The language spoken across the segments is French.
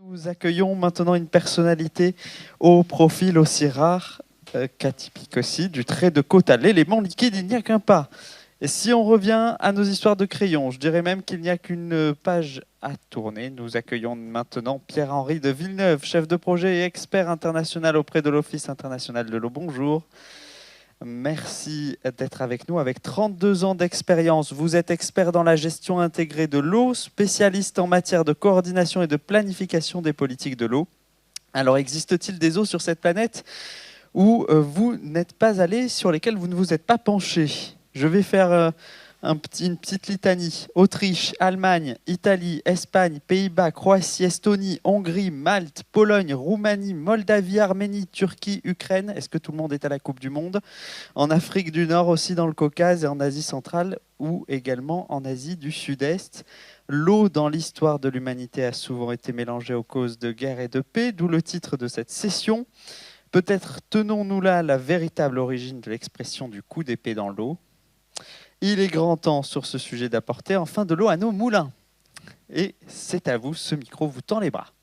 Nous accueillons maintenant une personnalité au profil aussi rare qu'atypique aussi, du trait de côte à l'élément liquide, il n'y a qu'un pas. Et si on revient à nos histoires de crayon, je dirais même qu'il n'y a qu'une page à tourner. Nous accueillons maintenant Pierre-Henri de Villeneuve, chef de projet et expert international auprès de l'Office international de l'eau. Bonjour. Merci d'être avec nous. Avec 32 ans d'expérience, vous êtes expert dans la gestion intégrée de l'eau, spécialiste en matière de coordination et de planification des politiques de l'eau. Alors, existe-t-il des eaux sur cette planète où vous n'êtes pas allé, sur lesquelles vous ne vous êtes pas penché? Je vais faire une petite litanie. Autriche, Allemagne, Italie, Espagne, Pays-Bas, Croatie, Estonie, Hongrie, Malte, Pologne, Roumanie, Moldavie, Arménie, Turquie, Ukraine. Est-ce que tout le monde est à la Coupe du Monde? En Afrique du Nord aussi, dans le Caucase et en Asie centrale, ou également en Asie du Sud-Est. L'eau dans l'histoire de l'humanité a souvent été mélangée aux causes de guerre et de paix, d'où le titre de cette session. Peut-être tenons-nous là la véritable origine de l'expression du coup d'épée dans l'eau. Il est grand temps sur ce sujet d'apporter enfin de l'eau à nos moulins. Et c'est à vous, ce micro vous tend les bras.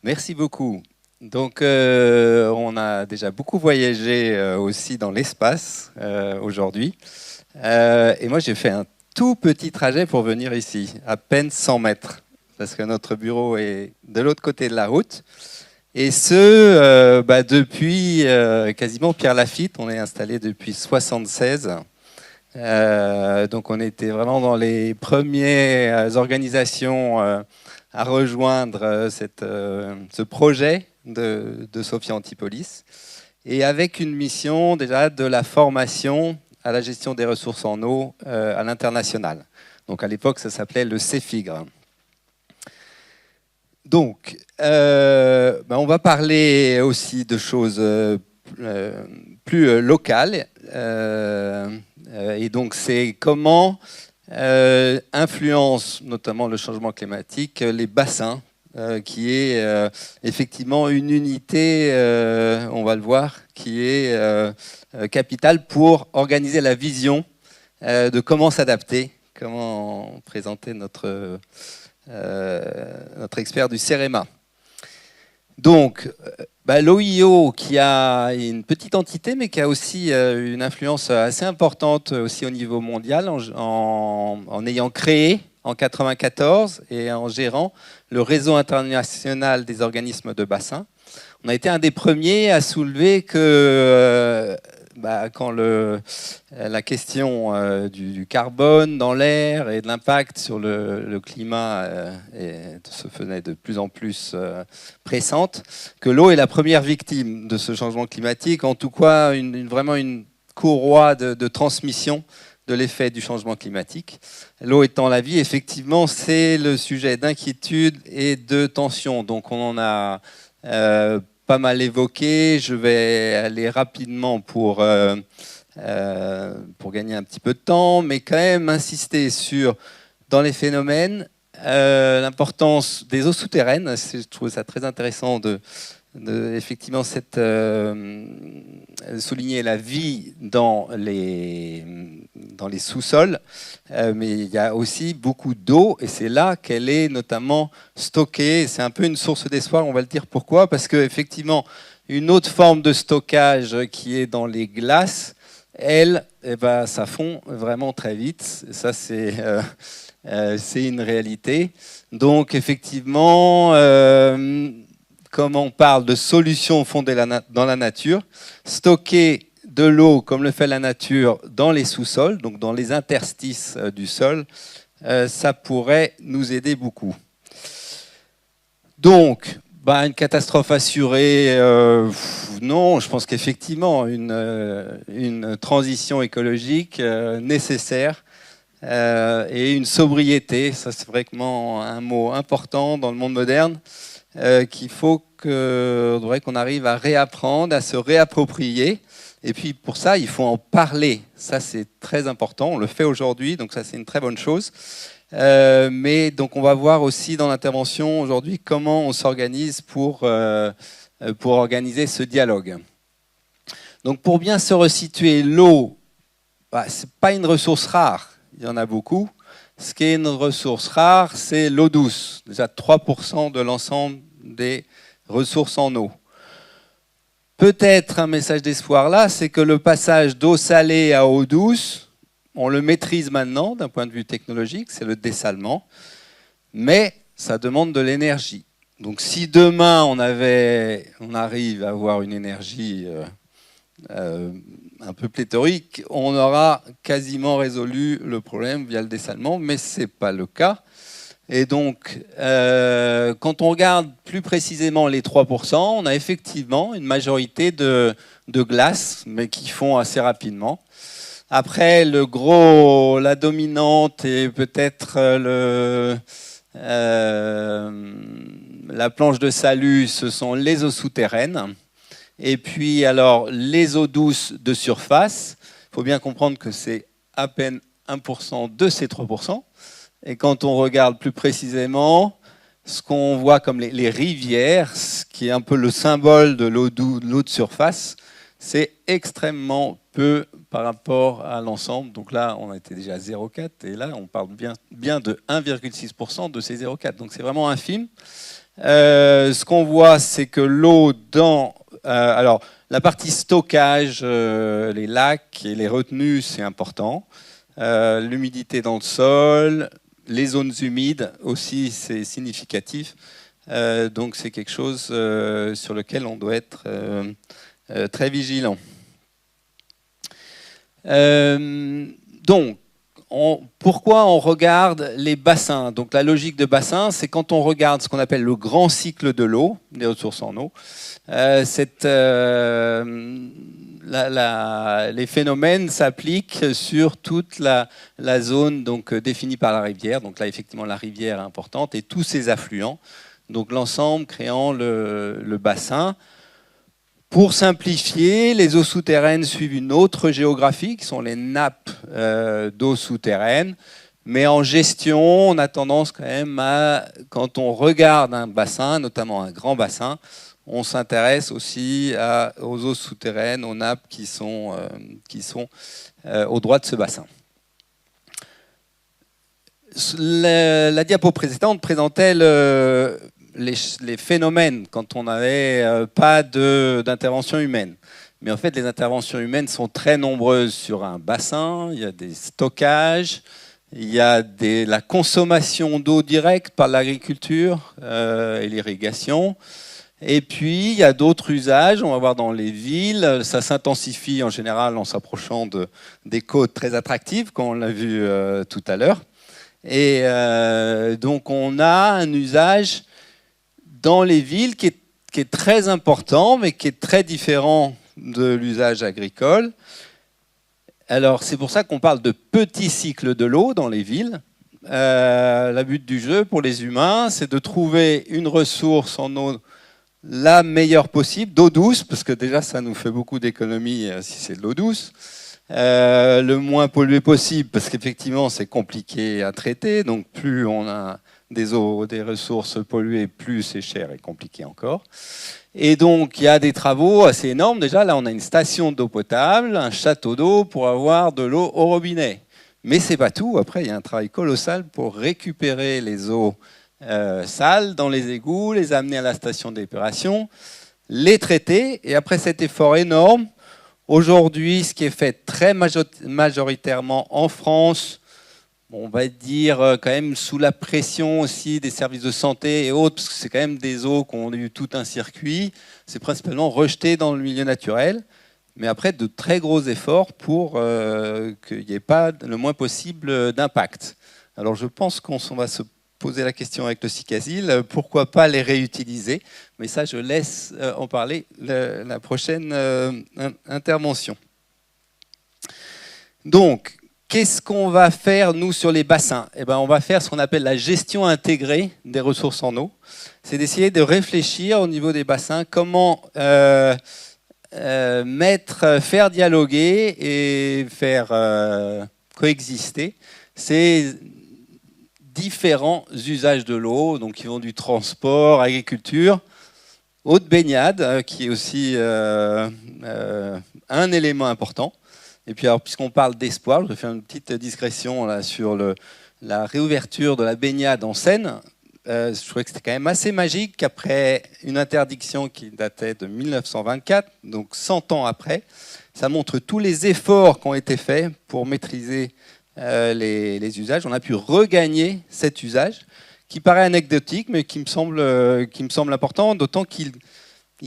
Merci beaucoup. Donc, on a déjà beaucoup voyagé aussi dans l'espace aujourd'hui. Et moi, j'ai fait un tout petit trajet pour venir ici, à peine 100 mètres, parce que notre bureau est de l'autre côté de la route. Et depuis quasiment Pierre Lafitte, on est installé depuis 1976. Donc on était vraiment dans les premières organisations à rejoindre ce projet de Sophia Antipolis, et avec une mission déjà de la formation à la gestion des ressources en eau à l'international. Donc à l'époque, ça s'appelait le CEFIGRE. Donc, on va parler aussi de choses plus locales. Et donc, c'est comment influence notamment le changement climatique les bassins, qui est effectivement une unité, on va le voir, qui est capitale pour organiser la vision de comment s'adapter, comment présenter notre expert du CEREMA. Donc, l'OIO, qui a une petite entité, mais qui a aussi une influence assez importante aussi au niveau mondial, en ayant créé en 1994 et en gérant le réseau international des organismes de bassin. On a été un des premiers à soulever que quand la question du carbone dans l'air et de l'impact sur le climat se faisait de plus en plus pressante, que l'eau est la première victime de ce changement climatique, en tout cas vraiment une courroie de transmission de l'effet du changement climatique. L'eau étant la vie, effectivement, c'est le sujet d'inquiétude et de tension. Donc on en a pas mal évoqué. Je vais aller rapidement pour gagner un petit peu de temps, mais quand même insister sur, dans les phénomènes, l'importance des eaux souterraines. Je trouve ça très intéressant de effectivement souligner la vie dans les sous-sols, mais il y a aussi beaucoup d'eau, et c'est là qu'elle est notamment stockée. C'est un peu une source d'espoir, on va le dire pourquoi, parce qu'effectivement, une autre forme de stockage qui est dans les glaces, elle, ça fond vraiment très vite. Ça, c'est une réalité. Donc, effectivement, comme on parle de solutions fondées dans la nature, stocker de l'eau, comme le fait la nature, dans les sous-sols, donc dans les interstices du sol, ça pourrait nous aider beaucoup. Donc, une catastrophe assurée, non, je pense qu'effectivement, une transition écologique nécessaire et une sobriété, ça c'est vraiment un mot important dans le monde moderne, qu'il faudrait qu'on arrive à réapprendre, à se réapproprier. Et puis pour ça, il faut en parler. Ça, c'est très important. On le fait aujourd'hui, donc ça, c'est une très bonne chose. Mais donc, on va voir aussi dans l'intervention aujourd'hui comment on s'organise pour organiser ce dialogue. Donc, pour bien se resituer, l'eau, c'est pas une ressource rare, il y en a beaucoup. Ce qui est une ressource rare, c'est l'eau douce, déjà 3% de l'ensemble des ressources en eau. Peut-être un message d'espoir là, c'est que le passage d'eau salée à eau douce, on le maîtrise maintenant d'un point de vue technologique, c'est le dessalement, mais ça demande de l'énergie. Donc si demain on arrive à avoir une énergie un peu pléthorique, on aura quasiment résolu le problème via le dessalement, mais ce n'est pas le cas. Et donc, quand on regarde plus précisément les 3%, on a effectivement une majorité de glaces, mais qui fond assez rapidement. Après, la dominante et peut-être la planche de salut, ce sont les eaux souterraines. Et puis, alors, les eaux douces de surface, il faut bien comprendre que c'est à peine 1% de ces 3%. Et quand on regarde plus précisément, ce qu'on voit comme les rivières, ce qui est un peu le symbole de l'eau de surface, c'est extrêmement peu par rapport à l'ensemble. Donc là, on était déjà à 0,4 et là, on parle bien de 1,6% de ces 0,4. Donc c'est vraiment infime. Ce qu'on voit, c'est que l'eau dans... alors, la partie stockage, les lacs et les retenues, c'est important. L'humidité dans le sol, les zones humides aussi, c'est significatif. Donc c'est quelque chose sur lequel on doit être très vigilant. Donc, pourquoi on regarde les bassins? Donc la logique de bassin, c'est quand on regarde ce qu'on appelle le grand cycle de l'eau, des ressources en eau, les phénomènes s'appliquent sur toute la zone donc, définie par la rivière. Donc là, effectivement, la rivière est importante et tous ses affluents. Donc l'ensemble créant le bassin. Pour simplifier, les eaux souterraines suivent une autre géographie, qui sont les nappes d'eau souterraine. Mais en gestion, on a tendance quand même à, quand on regarde un bassin, notamment un grand bassin, on s'intéresse aussi aux eaux souterraines, aux nappes qui sont au droit de ce bassin. La diapo précédente présentait les phénomènes quand on n'avait pas d'intervention humaine. Mais en fait, les interventions humaines sont très nombreuses sur un bassin. Il y a des stockages, il y a la consommation d'eau directe par l'agriculture et l'irrigation. Et puis, il y a d'autres usages, on va voir dans les villes, ça s'intensifie en général en s'approchant des côtes très attractives, comme on l'a vu tout à l'heure. Et donc, on a un usage dans les villes qui est très important, mais qui est très différent de l'usage agricole. Alors, c'est pour ça qu'on parle de petits cycles de l'eau dans les villes. Le but du jeu pour les humains, c'est de trouver une ressource en eau la meilleure possible, d'eau douce, parce que déjà ça nous fait beaucoup d'économies si c'est de l'eau douce, le moins pollué possible, parce qu'effectivement c'est compliqué à traiter, donc plus on a des ressources polluées, plus c'est cher et compliqué encore. Et donc il y a des travaux assez énormes, déjà là on a une station d'eau potable, un château d'eau pour avoir de l'eau au robinet. Mais c'est pas tout, après il y a un travail colossal pour récupérer les eaux sales dans les égouts, les amener à la station d'épuration, les traiter. Et après cet effort énorme, aujourd'hui, ce qui est fait très majoritairement en France, on va dire quand même sous la pression aussi des services de santé et autres, parce que c'est quand même des eaux qui ont eu tout un circuit, c'est principalement rejeté dans le milieu naturel. Mais après, de très gros efforts pour qu'il n'y ait pas le moins possible d'impact. Alors je pense qu'on va se poser la question avec le Cicasil, pourquoi pas les réutiliser? Mais ça, je laisse en parler la prochaine intervention. Donc, qu'est-ce qu'on va faire, nous, sur les bassins? Eh ben, on va faire ce qu'on appelle la gestion intégrée des ressources en eau. C'est d'essayer de réfléchir au niveau des bassins, comment faire dialoguer et faire coexister ces différents usages de l'eau, donc qui vont du transport, agriculture, eau de baignade, qui est aussi un élément important. Et puis, alors, puisqu'on parle d'espoir, je vais faire une petite digression là, sur la réouverture de la baignade en Seine. Je trouvais que c'était quand même assez magique qu'après une interdiction qui datait de 1924, donc 100 ans après, ça montre tous les efforts qui ont été faits pour maîtriser les usages. On a pu regagner cet usage qui paraît anecdotique, mais qui me semble important, d'autant qu'il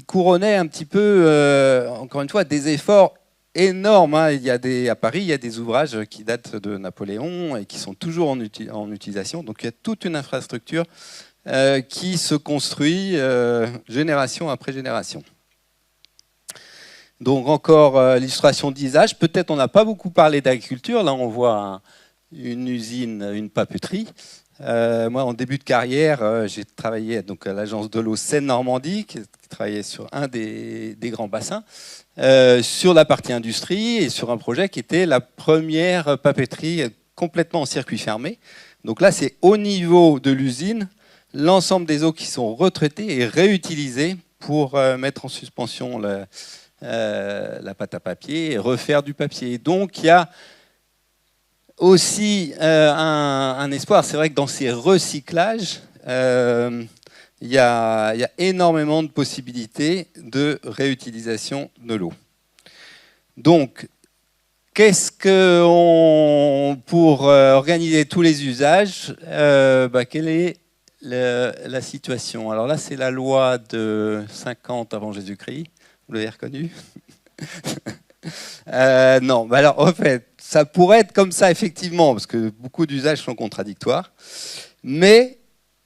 couronnait un petit peu, encore une fois, des efforts énormes. Hein. À Paris, il y a des ouvrages qui datent de Napoléon et qui sont toujours en utilisation. Donc il y a toute une infrastructure qui se construit génération après génération. Donc encore l'illustration d'usage. Peut-être on n'a pas beaucoup parlé d'agriculture. Là, on voit une usine, une papeterie. Moi, en début de carrière, j'ai travaillé donc, à l'agence de l'eau Seine-Normandie, qui travaillait sur un des grands bassins, sur la partie industrie et sur un projet qui était la première papeterie complètement en circuit fermé. Donc là, c'est au niveau de l'usine, l'ensemble des eaux qui sont retraitées et réutilisées pour mettre en suspension la pâte à papier et refaire du papier. Donc il y a aussi un espoir. C'est vrai que dans ces recyclages, il y a énormément de possibilités de réutilisation de l'eau. Donc, pour organiser tous les usages, quelle est la situation? Alors là, c'est la loi de 50 avant Jésus-Christ. Vous l'avez reconnu? Non, alors en fait, ça pourrait être comme ça effectivement, parce que beaucoup d'usages sont contradictoires, mais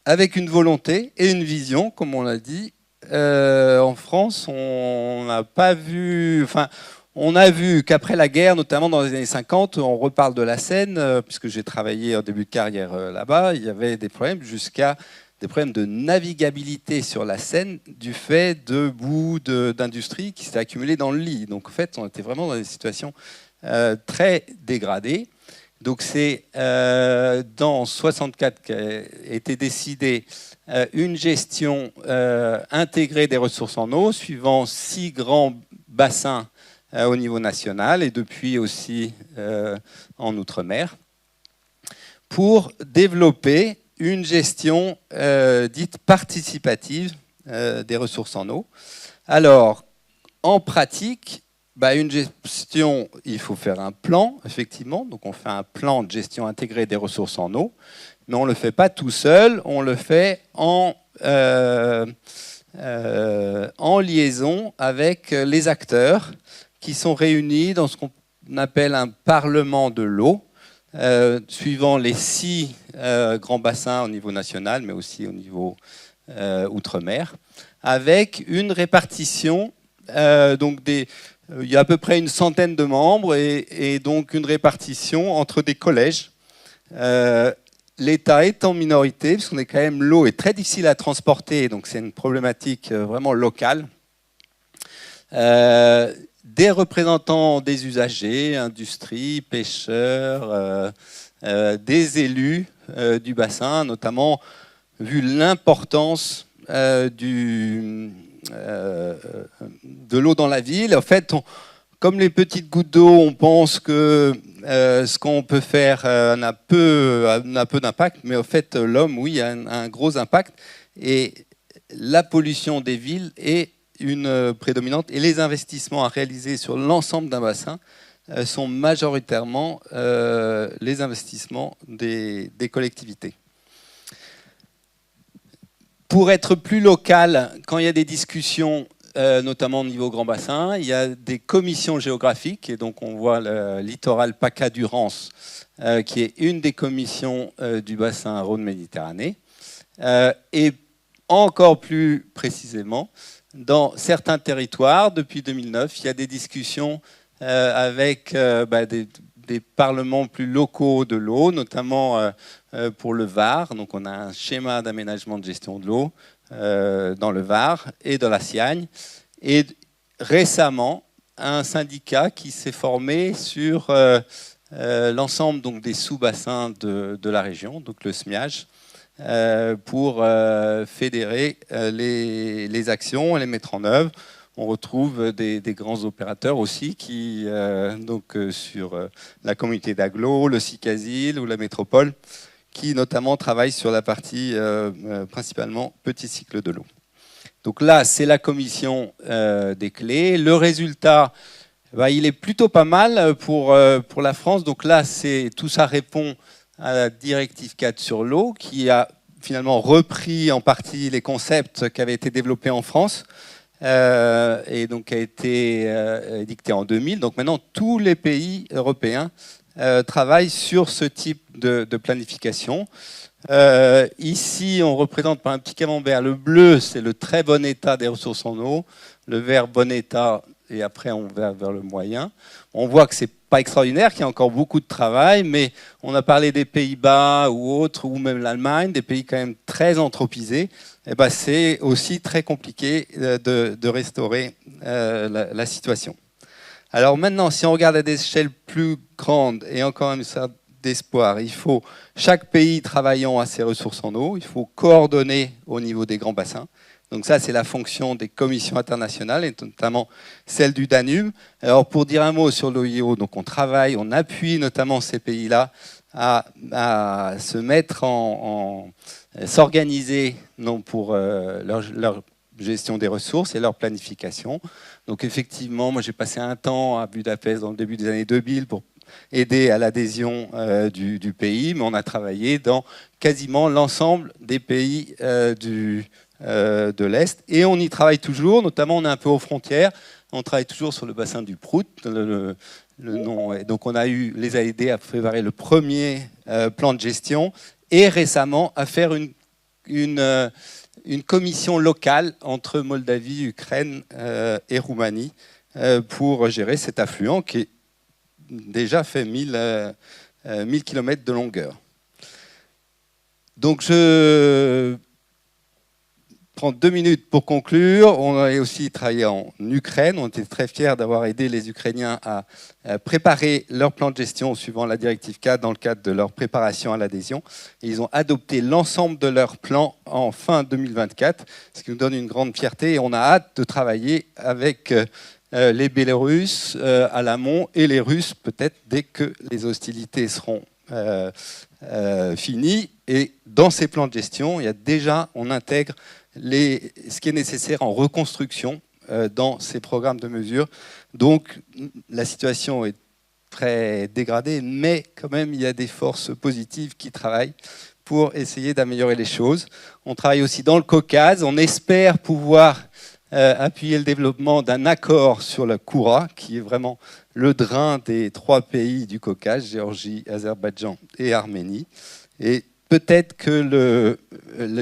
avec une volonté et une vision, comme on l'a dit, en France, on n'a pas vu... Enfin, on a vu qu'après la guerre, notamment dans les années 50, on reparle de la Seine, puisque j'ai travaillé en début de carrière là-bas, il y avait des problèmes jusqu'à des problèmes de navigabilité sur la Seine du fait de boue d'industrie qui s'était accumulée dans le lit. Donc en fait, on était vraiment dans des situations très dégradées. Donc c'est dans 64 qu'a été décidée une gestion intégrée des ressources en eau, suivant 6 grands bassins au niveau national et depuis aussi en Outre-mer, pour développer une gestion dite participative des ressources en eau. Alors, en pratique, une gestion, il faut faire un plan, effectivement. Donc, on fait un plan de gestion intégrée des ressources en eau, mais on ne le fait pas tout seul, on le fait en liaison avec les acteurs qui sont réunis dans ce qu'on appelle un parlement de l'eau, suivant les 6 grands bassins au niveau national, mais aussi au niveau outre-mer, avec une répartition, il y a à peu près une centaine de membres, et donc une répartition entre des collèges. L'État est en minorité, parce qu'on est quand même, l'eau est très difficile à transporter, donc c'est une problématique vraiment locale. Des représentants des usagers, industrie, pêcheurs, des élus du bassin, notamment vu l'importance de l'eau dans la ville. En fait, comme les petites gouttes d'eau, on pense que ce qu'on peut faire n'a peu d'impact, mais en fait, l'homme, oui, a un gros impact. Et la pollution des villes est une prédominante, et les investissements à réaliser sur l'ensemble d'un bassin sont majoritairement les investissements des collectivités. Pour être plus local, quand il y a des discussions, notamment au niveau grand bassin, il y a des commissions géographiques, et donc on voit le littoral PACA-Durance, qui est une des commissions du bassin Rhône-Méditerranée, et encore plus précisément, dans certains territoires, depuis 2009, il y a des discussions avec des parlements plus locaux de l'eau, notamment pour le Var. Donc on a un schéma d'aménagement de gestion de l'eau dans le Var et dans la Siagne. Et récemment, un syndicat qui s'est formé sur l'ensemble donc, des sous-bassins de la région, donc le SMIAG, pour fédérer les actions et les mettre en œuvre. on retrouve des grands opérateurs aussi qui, sur la communauté d'agglo, le SICASIL ou la métropole, qui notamment travaillent sur la partie principalement petit cycle de l'eau. Donc là, c'est la commission des clés. Le résultat, il est plutôt pas mal pour la France. Donc là, tout ça répond à la directive 4 sur l'eau, qui a finalement repris en partie les concepts qui avaient été développés en France et donc a été édicté en 2000. Donc maintenant, tous les pays européens travaillent sur ce type de planification. Ici, on représente par un petit camembert. Le bleu, c'est le très bon état des ressources en eau. Le vert, bon état, et après on va vers le moyen. On voit que c'est pas extraordinaire, qu'il y a encore beaucoup de travail, mais on a parlé des Pays-Bas ou autres, ou même l'Allemagne, des pays quand même très anthropisés. Et c'est aussi très compliqué de restaurer la situation. Alors maintenant, si on regarde à des échelles plus grandes, et encore une sorte d'espoir, il faut chaque pays travaillant à ses ressources en eau, il faut coordonner au niveau des grands bassins. Donc ça, c'est la fonction des commissions internationales, et notamment celle du Danube. Alors pour dire un mot sur l'OIO, donc on travaille, on appuie notamment ces pays-là à se mettre s'organiser pour leur gestion des ressources et leur planification. Donc effectivement, moi j'ai passé un temps à Budapest dans le début des années 2000 pour aider à l'adhésion du pays, mais on a travaillé dans quasiment l'ensemble des pays de l'Est, et on y travaille toujours, notamment on est un peu aux frontières, on travaille toujours sur le bassin du Prout, le nom, et donc on a les a aidés à préparer le premier plan de gestion, et récemment à faire une commission locale entre Moldavie, Ukraine et Roumanie pour gérer cet affluent qui est déjà fait 1000 km de longueur. Donc je prends 2 minutes pour conclure. On a aussi travaillé en Ukraine. On était très fiers d'avoir aidé les Ukrainiens à préparer leur plan de gestion suivant la directive 4 dans le cadre de leur préparation à l'adhésion. Ils ont adopté l'ensemble de leur plan en fin 2024, ce qui nous donne une grande fierté. Et on a hâte de travailler avec les Bélarusses à l'amont et les Russes peut-être dès que les hostilités seront finies. Et dans ces plans de gestion, on intègre ce qui est nécessaire en reconstruction dans ces programmes de mesure. Donc la situation est très dégradée, mais quand même il y a des forces positives qui travaillent pour essayer d'améliorer les choses. On travaille aussi dans le Caucase. On espère pouvoir appuyer le développement d'un accord sur la Koura, qui est vraiment le drain des 3 pays du Caucase, Géorgie, Azerbaïdjan et Arménie. Et peut-être que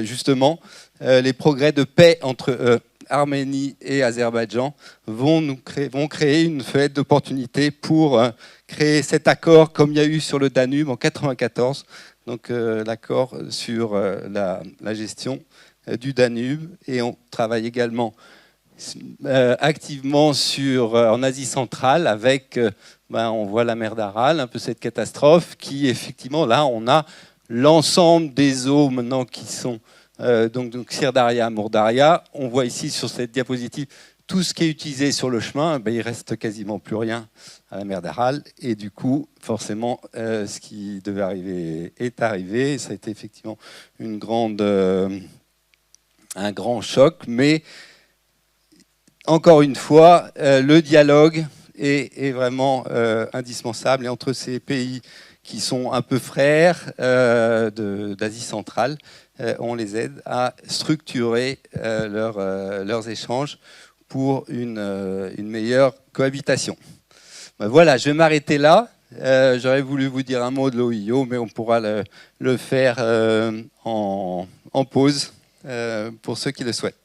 justement, les progrès de paix entre Arménie et Azerbaïdjan vont créer une fenêtre d'opportunité pour créer cet accord comme il y a eu sur le Danube en 1994, donc l'accord sur la gestion du Danube. Et on travaille également activement en Asie centrale avec, on voit la mer d'Aral, un peu cette catastrophe qui effectivement, là on a l'ensemble des eaux maintenant qui sont donc Sirdaria, Mourdaria. On voit ici sur cette diapositive tout ce qui est utilisé sur le chemin, il reste quasiment plus rien à la mer d'Aral, et du coup forcément ce qui devait arriver est arrivé. Ça a été effectivement un grand choc, mais encore une fois, le dialogue est vraiment indispensable, et entre ces pays qui sont un peu frères d'Asie centrale, on les aide à structurer leurs échanges pour une meilleure cohabitation. Voilà, je vais m'arrêter là. J'aurais voulu vous dire un mot de l'OIO, mais on pourra le faire en pause pour ceux qui le souhaitent.